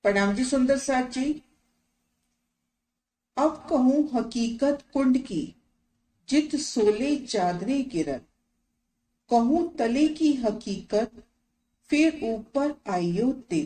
प्रणाम जी सुंदर साथ जी। अब कहूं हकीकत कुंड की, जित सोले चादरे गिरन। कहूं तले की हकीकत, फिर ऊपर आइयो ते।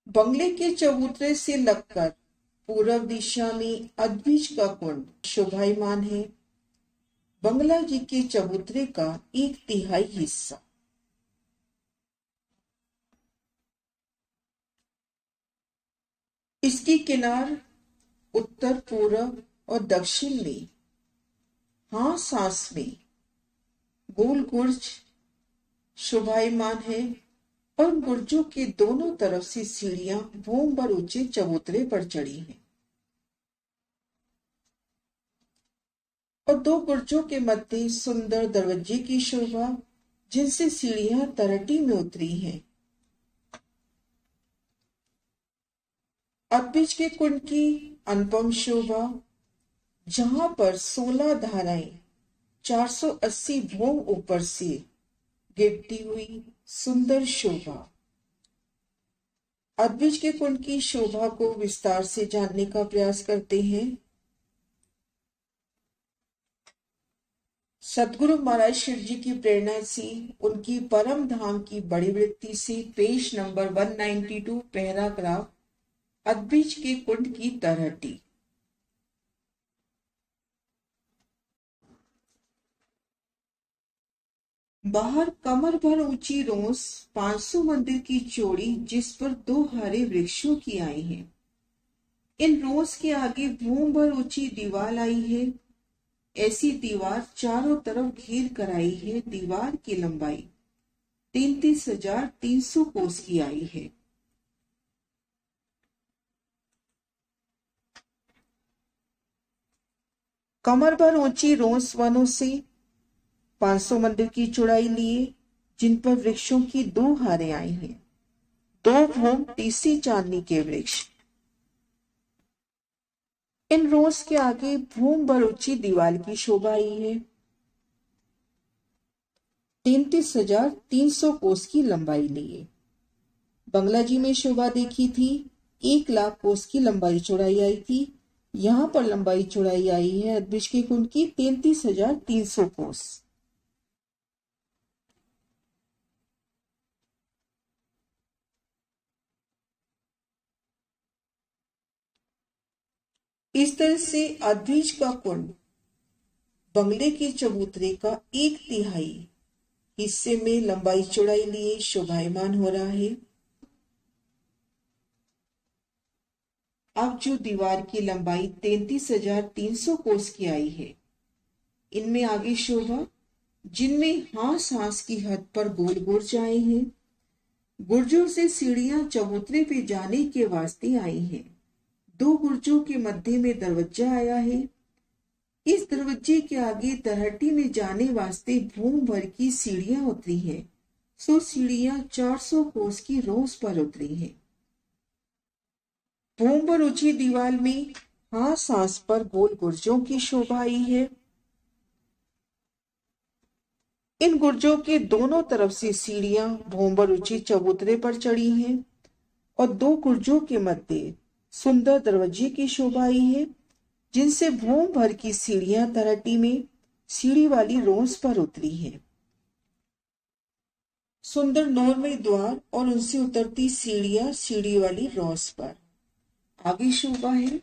बंगले के चबूतरे से लगकर पूर्व दिशा में अद्विज का कुंड शोभायमान है। बंगला जी के चबूतरे का 1/3 हिस्सा। इसकी किनार उत्तर पूर्व और दक्षिण में हाँ सांस में गोल गुर्ज शोभायमान है और गुर्जों के दोनों तरफ से सीढ़ियां भूम भर ऊंचे चबूतरे पर चढ़ी हैं और 2 गुर्जों के मध्य सुंदर दरवाजे की शोभा, जिनसे सीढ़ियां तरटी में उतरी हैं। अद्विज के कुंड की अनुपम शोभा, जहां पर 16 धाराएं 480 भूम ऊपर से गिरती हुई सुंदर शोभा। अद्विज के कुंड की शोभा को विस्तार से जानने का प्रयास करते हैं। सदगुरु महाराज शिव जी की प्रेरणा से उनकी परम धाम की बड़ी वृत्ति से पेज नंबर 192 पैराग्राफ अद्विज के कुंड की तरहटी। बाहर कमर भर ऊंची रोस 500 मंदिर की चौड़ी, जिस पर 2 हरे वृक्षों की आई है। इन रोस के आगे भूम भर ऊंची दीवार आई है। ऐसी दीवार चारों तरफ घेर कर आई है। दीवार की लंबाई 33,300 कोस की आई है। कमर भर ऊंची रोस वनों से 500 मंदिर की चौड़ाई लिए, जिन पर वृक्षों की 2 हारें आई हैं। 2 भूम तीसी चांदनी के वृक्ष। इन रोस के आगे भूम भर ऊंची दीवार की शोभा आई है। 33,300 कोस की लंबाई लिए। बंगला जी में शोभा देखी थी 1 लाख कोस की लंबाई चौड़ाई आई थी। यहां पर लंबाई चौड़ाई आई है अद्विज के कुंड की 33,300 कोस। इस तरह से अद्विज का कुंड बंगले के चबूतरे का 1/3 हिस्से में लंबाई चौड़ाई लिए शोभायमान हो रहा है। अब जो दीवार की लंबाई 33,300 कोस की आई है, इनमें आगे शोभा, जिनमें हास हास की हद पर गोल गुर्ज आए हैं। गुर्जों से सीढ़ियां चबूतरे पे जाने के वास्ते आई हैं। 2 गुर्जों के मध्य में दरवाजा आया है। इस दरवाजे के आगे तरहटी में जाने वास्ते भूम भर की सीढ़ियां उतरी हैं। सो सीढ़ियां 400 कोस की रोस पर उतरी हैं। भूम भर ऊंची दीवार में हास हास पर गोल गुर्जों की शोभा आई है। इन गुर्जों के दोनों तरफ से सीढ़ियां भूम भर ऊंची चबूतरे पर चढ़ी हैं और 2 गुर्जों के मध्य सुंदर दरवाजे की शोभा आई है, जिनसे भूम भर की सीढ़ियां तरहटी में सीढ़ी वाली रोस पर उतरी हैं। सुंदर नौरमय द्वार और उनसे उतरती सीढ़ियां सीढ़ी वाली रोस पर। आगे शोभा है।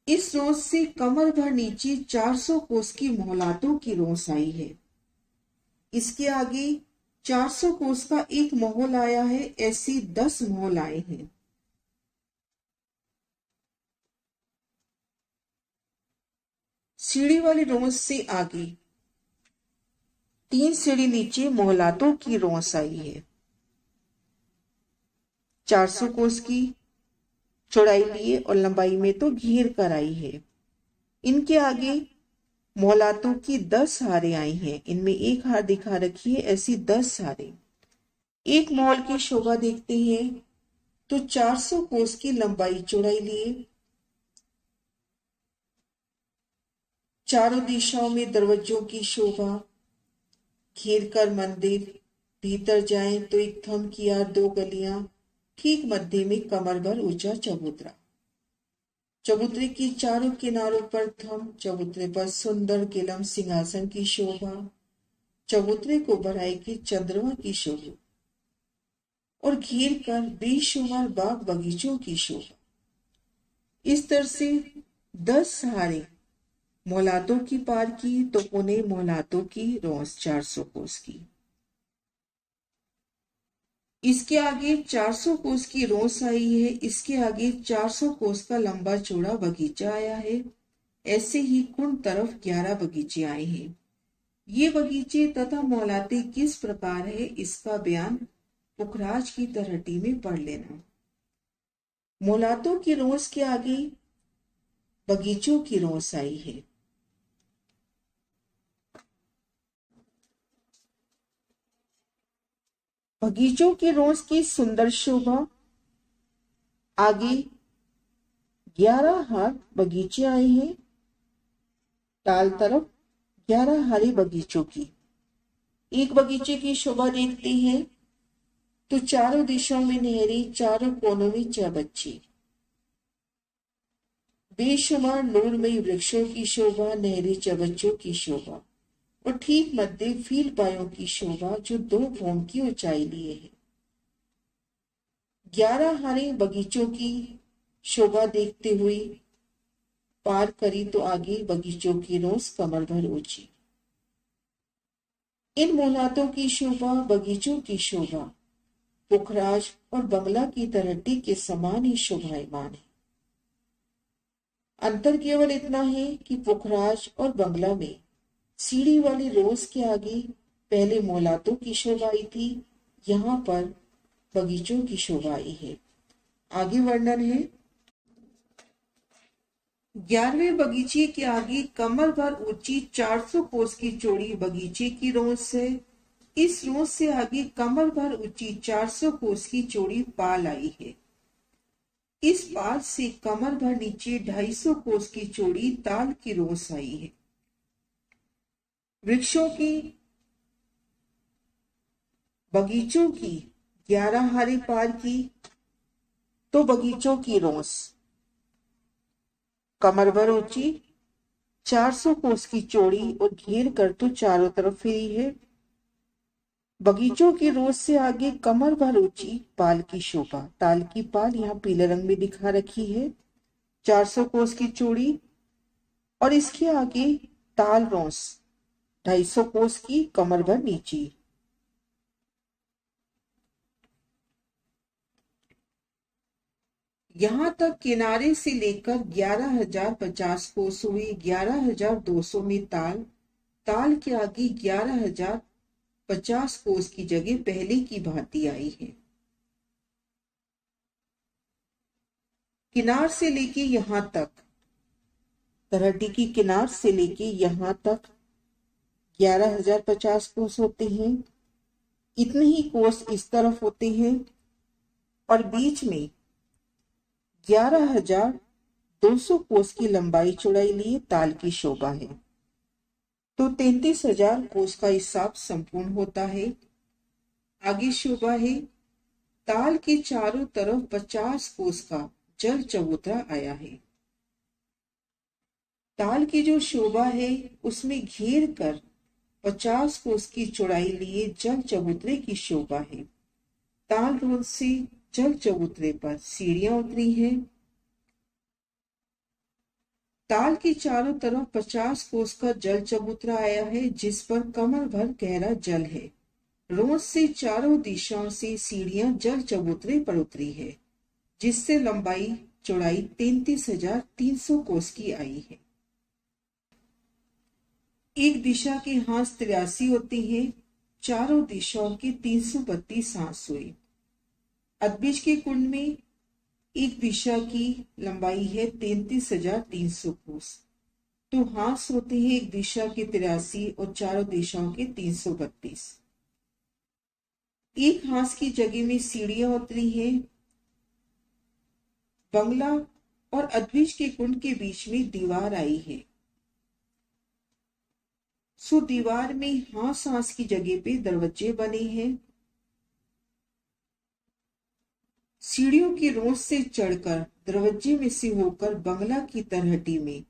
इस रोस से कमर भर नीचे 400 कोस की मोहलातों की रोस आई है। इसके आगे 400 कोस का एक मोहल आया है। ऐसे 10 मोहल आए हैं। सीढ़ी वाली रोस से आगे 3 सीढ़ी नीचे मोहलातों की रोस आई है। 400 कोस की चौड़ाई लिए और लंबाई में तो घेर कर आई है। इनके आगे मोहलातों की 10 हारें आई हैं। इनमें एक हार दिखा रखी है। ऐसी 10 हारें। एक मोहल की शोभा देखते हैं तो 400 कोस की लंबाई चौड़ाई लिए चारों दिशाओं में दरवाजों की शोभा, घेर कर मंदिर, भीतर जाएं तो एक थम की यार 2 गलियां, ठीक मध्य में कमर भर ऊंचा चबूतरा। चबूतरे की चारों किनारों पर थम, चबूतरे पर सुंदर गिलम सिंहासन की शोभा, चबूतरे को बढ़ाएगी चंद्रमा की शोभा और घेर कर बेशुमार बाग बगीचों की शोभा। इस तरह से 10 सहारे मोहलातों की पार की तो उन्हें मोहलातों की रौस 400 कोस की। इसके आगे 400 कोस की रोस आई है, इसके आगे 400 कोस का लंबा चौड़ा बगीचा आया है। ऐसे ही कुंड तरफ 11 बगीचे आए हैं। ये बगीचे तथा मोहलाते किस प्रकार है इसका बयान पुखराज की तरहटी में पढ़ लेना। मोहलातों की रोस के आगे बगीचों की रोस आई है। बगीचों की रोस की सुंदर शोभा, आगे 11 हाथ बगीचे आए हैं, टाल तरफ 11 हरे बगीचों की। एक बगीचे की शोभा देखते हैं तो चारों दिशाओं में नहरें, चारों कोनों में चबच्चे, बेशुमार नूरमयी वृक्षों की शोभा, नहरें, चबच्चों की शोभा और ठीक मध्य फील पायों की शोभा जो 2 भौम की ऊंचाई लिए है। 11 हरे बगीचों की शोभा देखते हुए पार करी तो आगे बगीचों की रोस कमर भर ऊंची। इन मोहलातों की शोभा, बगीचों की शोभा पुखराज और बंगला की तरहटी के समान ही शोभायमान है। अंतर केवल इतना है कि पुखराज और बंगला में सीढ़ी वाली रोस के आगे पहले मोहलातों की शोभा आई थी, यहाँ पर बगीचों की शोभा आई है। आगे वर्णन है। 11वें बगीचे के आगे कमर भर ऊंची 400 कोस की चौड़ी बगीचे की रोस है। इस रोस से आगे कमर भर ऊंची 400 कोस की चौड़ी पाल आई है। इस पाल से कमर भर नीचे 250 कोस की चौड़ी ताल की रोस आई है। वृक्षों की, बगीचों की 11 हारे पार की तो बगीचों की रोस कमर भर ऊंची 400 कोस की चौड़ी और घेर कर तो चारों तरफ फिरी है। बगीचों की रोस से आगे कमर भर ऊंची पाल की शोभा, ताल की पाल यहाँ पीले रंग में दिखा रखी है, 400 कोस की चौड़ी और इसके आगे ताल रोस 250 कोस की कमर भर नीची। यहां तक किनारे से लेकर 11,050 कोस हुई। 11,200 में ताल, ताल के आगे 11,050 कोस की जगह पहले की भांति आई है। किनार से लेके यहां तक, तरहटी की किनार से लेके यहां तक 11,050 कोस होते हैं। इतने ही कोस इस तरफ होते हैं और बीच में 11,200 कोस की लंबाई चौड़ाई लिए ताल की शोभा है। तो 33,000 कोस का हिसाब संपूर्ण होता है। आगे शोभा है। ताल के चारों तरफ 50 कोस का जल चबूतरा आया है। ताल की जो शोभा है उसमें घेर कर 50 कोस की चौड़ाई लिए जल चबूतरे की शोभा है। ताल रोड से जल चबूतरे पर सीढ़ियां उतरी हैं। ताल की चारों तरफ 50 कोस का जल चबूतरा आया है जिस पर कमर भर गहरा जल है। रोड से चारों दिशाओं से सीढ़ियां जल चबूतरे पर उतरी है जिससे लंबाई चौड़ाई 33,300 कोस की आई है। एक दिशा के हांस 83 होते हैं, चारों दिशाओं के 332 हांस हुए। अदबिज के कुंड में एक दिशा की लंबाई है 33,300 कोस, तो हांस होते हैं एक दिशा के 83 और चारों दिशाओं के 332। एक हांस की जगह में सीढ़ियां उतरी हैं। बंगला और अदबिज के कुंड के बीच में दीवार आई है। सो दीवार में हाँ सांस की जगह पे दरवाजे बने हैं। सीढ़ियों की रोज से चढ़कर दरवाजे में से होकर बंगला की तरहटी में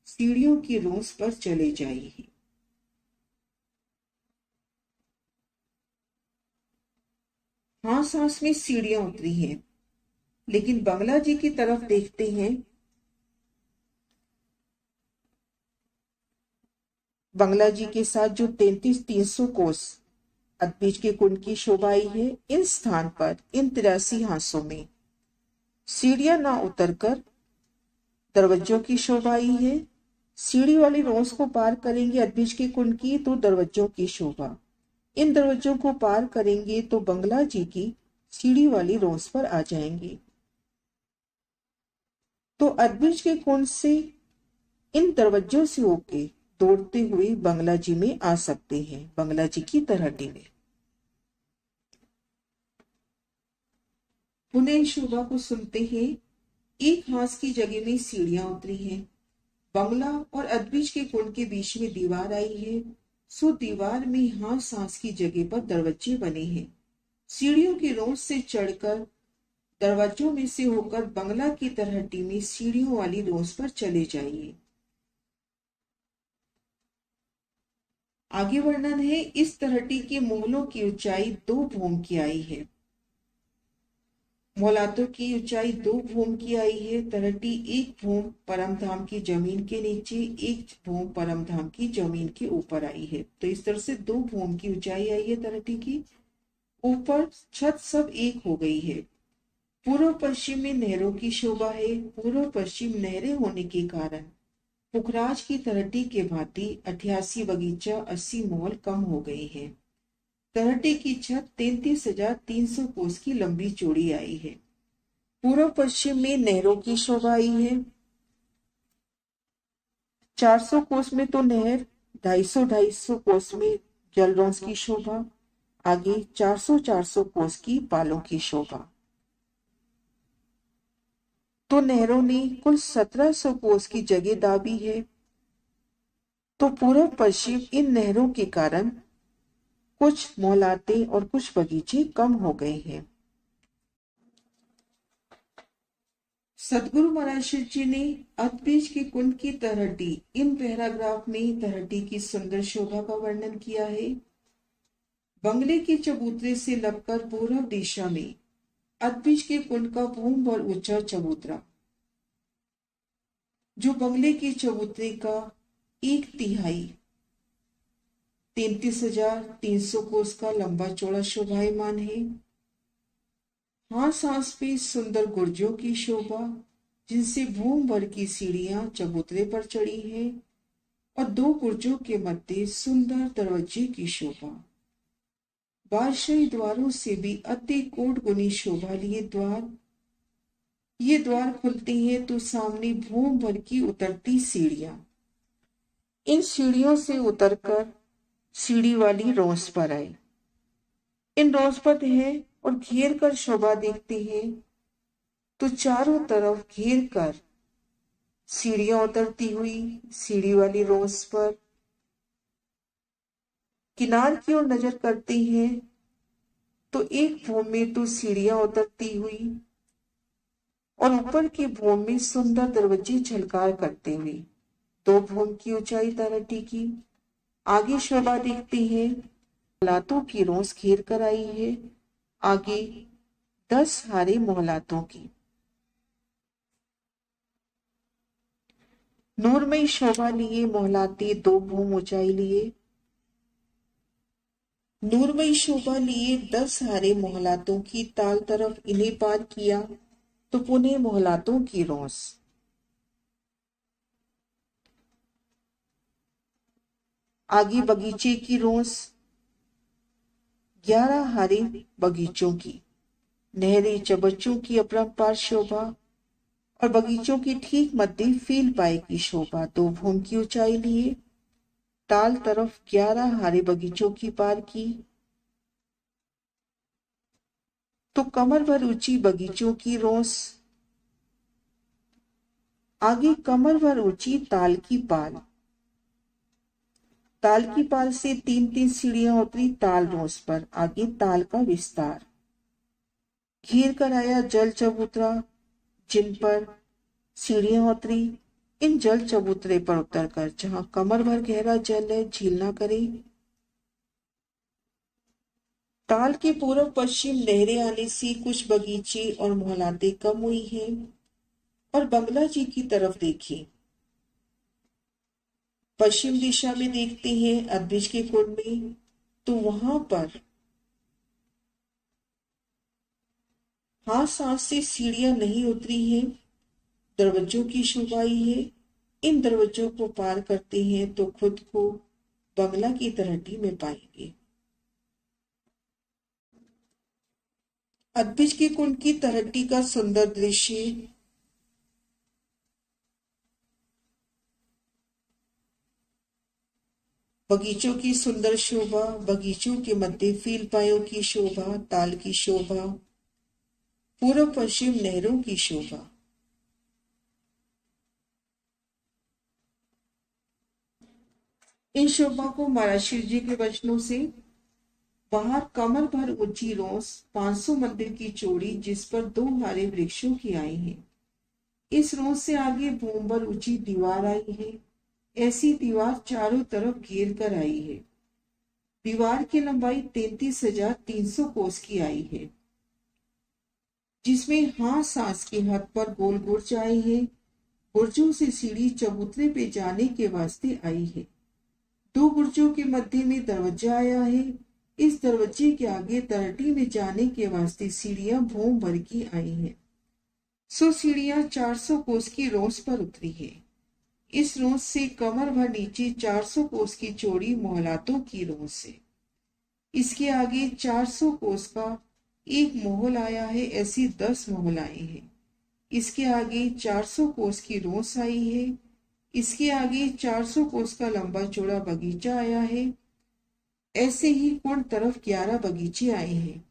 सीढ़ियों की रोज पर चले जाइए। हाँ सांस में सीढ़ियां उतरी हैं, लेकिन बंगला जी की तरफ देखते हैं। बंगला जी के साथ जो 33,300 कोस अदबीज के कुंड की शोभा आई है, इन स्थान पर इन 83 हांसों में सीढ़ियां ना उतरकर दरवाजों की शोभा आई है। सीढ़ी वाली रोज को पार करेंगे अदबीज के कुंड की तो दरवाजों की शोभा, इन दरवाजों को पार करेंगे तो बंगला जी की सीढ़ी वाली रोज पर आ जाएंगे। तो अदबीज के कुंड से इन दरवाजों से होके दौड़ते हुए बंगला जी में आ सकते हैं, बंगला जी की तरहटी में। पुनः शोभा को सुनते हैं। एक हांस की जगह में सीढ़ियां उतरी हैं, बंगला और अदबीज के कुंड के बीच में दीवार आई है। सो दीवार में हांस हांस की जगह पर दरवाजे बने हैं। सीढ़ियों की रोज से चढ़कर दरवाजों में से होकर बंगला की तरहटी में सीढ़ियों वाली रोज पर चले जाइए। आगे वर्णन है। इस तरहटी के मोहलों की ऊंचाई 2 भूम की आई है। मोहलातों की ऊंचाई 2 भूम की आई है। तरहटी 1 भूम परमधाम की जमीन के नीचे, 1 भूम परमधाम की जमीन के ऊपर आई है। तो इस तरह से 2 भूम की ऊंचाई आई है तरहटी की। ऊपर छत सब एक हो गई है। पूर्व पश्चिम में नहरों की शोभा है। पूर्व पश्चिम नहरें होने के कारण पुखराज की तरहटी के भांति 88 बगीचा 80 महल कम हो गए हैं। तरहटी की छत 33,300 कोस की लंबी चौड़ी आई है। पूर्व पश्चिम में नहरों की शोभा आई है। 400 कोस में तो नहर, 250 कोस में जलरोंस की शोभा, आगे 400 कोस की पालों की शोभा। तो नहरों ने कुल 1700 कोस की जगह दाबी है। तो पूर्व पश्चिम इन नहरों के कारण कुछ मोहलाते और कुछ बगीचे कम हो गए हैं। सदगुरु महाराज जी ने अदबीज के कुंड की तरहटी इन पैराग्राफ में तरहटी की सुंदर शोभा का वर्णन किया है। बंगले के चबूतरे से लगकर पूर्व दिशा में अदबीज के कुंड का भूम और ऊंचा चबूतरा, जो बंगले के चबूतरे का 1/3 33,300 कोस का लंबा चौड़ा शोभायमान है। हांस हांस पे सुंदर गुर्जों की शोभा, जिनसे भूम भर की सीढ़ियां चबूतरे पर चढ़ी हैं, और 2 गुर्जों के मध्य सुंदर दरवाजे की शोभा। बादशाही द्वारों से भी अति कोट गुनी शोभा लिए द्वार। ये द्वार खुलते हैं तो सामने भूम भर की उतरती सीढ़ियां। इन सीढ़ियों से उतरकर सीढ़ी वाली रोस पर आए। इन रोस पर है और घेर कर शोभा देखते हैं तो चारों तरफ घेर कर सीढ़ियां उतरती हुई सीढ़ी वाली रोस पर किनार की ओर नजर करते हैं तो एक भूम में तो सीढ़ियां उतरती हुई और ऊपर की भूम में सुंदर दरवाजे झलकार करते हुए 2 भूम की ऊंचाई तरहटी की। आगे शोभा देखते हैं मोहलातों की रोस घेर कर आई है। आगे 10 हारे मोहलातों की नूरमयी शोभा लिए मोहलाते 2 भूम ऊंचाई लिए। नूरमयी शोभा लिए 10 हारे मोहलातों की ताल तरफ इन्हें पार किया तो पुनः मोहलातों की रोस। आगे बगीचे की रोस 11 हारे बगीचों की, नहरें चबच्चों की अपरंपार शोभा, और बगीचों की ठीक मध्य फील पाए की शोभा। 2 भूम की ऊंचाई लिए ताल तरफ 11 हारे बगीचों की पार की तो कमर भर ऊंची बगीचों की रोस। आगे कमर भर ऊंची ताल की पाल। ताल की पाल से 3-3 सीढ़ियां उतरी ताल रोस पर, आगे ताल का विस्तार। घेर कर आया जल चबूतरा, जिन पर सीढ़ियां उतरी। इन जल चबूतरे पर उतरकर जहां कमर भर गहरा जल है, झील ना करे। ताल के पूर्व पश्चिम लहरें आने से कुछ बगीचे और मोहलाते कम हुई हैं और बंगला जी की तरफ देखी। पश्चिम दिशा में देखते हैं अदबिज के कुंड में, तो वहां पर सांस से सीढ़ियां नहीं उतरी हैं, दरवाजों की शोभाई है। इन दरवाजों को पार करते हैं तो खुद को बंगला की तलहटी में पाएंगे। अदबिज के कुंड की तलहटी का सुंदर दृश्य बगीचों की सुंदर शोभा, बगीचों के मध्य फीलपायों की शोभा, ताल की शोभा, पूर्व पश्चिम नहरों की शोभा। इन शोभा को महाराज जी के वचनों से बाहर कमर भर ऊंची रोस 500 मंदिर की चौड़ी, जिस पर 2 हरे वृक्षों की आई है। इस रोस से आगे भूम भर ऊंची दीवार आई है। ऐसी दीवार चारों तरफ घेर कर आई है। दीवार की लंबाई 33,300 कोस की आई है, जिसमें सांस के हद पर गोल गुर्ज आई है। गुर्जों से सीढ़ी चबूतरे पे जाने के वास्ते आई है। 2 गुर्जों के मध्य में दरवाजा आया है। इस दरवाजे के आगे तलहटी में जाने के वास्ते सीढ़ियां भूम भर की आई हैं। सीढ़ियां 400 कोस की रोस पर उतरी है। इस रोस से कमर भर नीचे 400 कोस की चौड़ी मोहलातों की रोस है। इसके आगे 400 कोस का एक मोहल आया है। ऐसी 10 मोहल आए हैं। इसके आगे 400 कोस की रोस आई है। इसके आगे 400 कोस का लंबा चौड़ा बगीचा आया है। ऐसे ही कुंड तरफ 11 बगीचे आए हैं।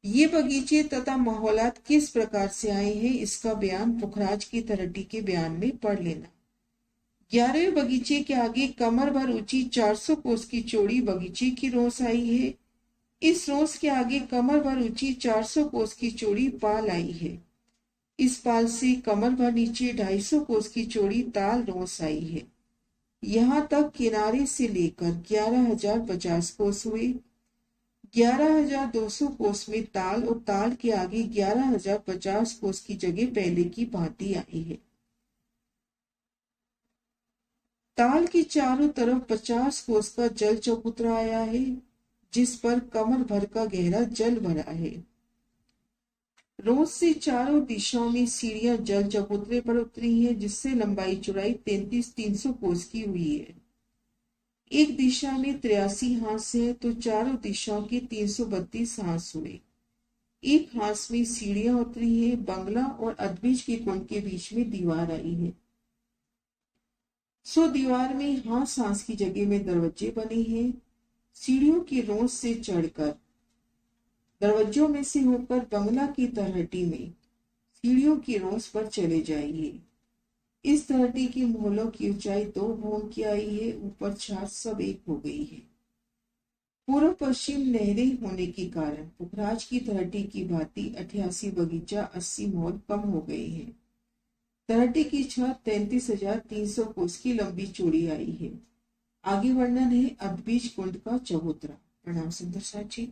ये बगीचे तथा माहौलात किस प्रकार से आए हैं, इसका बयान पुखराज की तलहटी के बयान में पढ़ लेना। 11वें बगीचे के आगे कमर भर ऊंची 400 कोस की चौड़ी बगीचे की रोस आई है। इस रोस के आगे कमर भर ऊंची 400 कोस की चौड़ी पाल आई है। इस पाल से कमर भर नीचे 250 कोस की चौड़ी ताल रोस आई है। यहाँ तक किनारे से लेकर 11,050 कोस हुए। 11,200 कोस में ताल और ताल के आगे 11,050 कोस की जगह पहले की भांति आई है। ताल की चारों तरफ 50 कोस का जल चबूतरा आया है, जिस पर कमर भर का गहरा जल भरा है। रोस से चारों दिशाओं में सीढ़ियां जल चबूतरे पर उतरी हैं, जिससे लंबाई चौड़ाई 33,300 कोस की हुई है। एक दिशा में 83 हांस है तो चारों दिशाओं के 332 हांस हुए। एक हांस में सीढ़ियां उतरी है। बंगला और अदबिज के कुंड के बीच में दीवार आई है। दीवार में हांस की जगह में दरवाजे बने हैं। सीढ़ियों की रोस से चढ़कर दरवाजों में से होकर बंगला की तलहटी में सीढ़ियों की रोस पर चले जाइए। इस तलहटी की मोहलों की ऊंचाई 2 भूम की आई है। ऊपर छत सब एक हो गई है। पूर्व पश्चिम नहरें होने के कारण पुखराज की तलहटी की भांति 88 बगीचा 80 मोहल कम हो गए हैं। तलहटी की छत 33,300 कोस की लंबी चौड़ी आई है। आगे वर्णन है अदबिज कुंड का चबूतरा। प्रणाम सुंदर साची।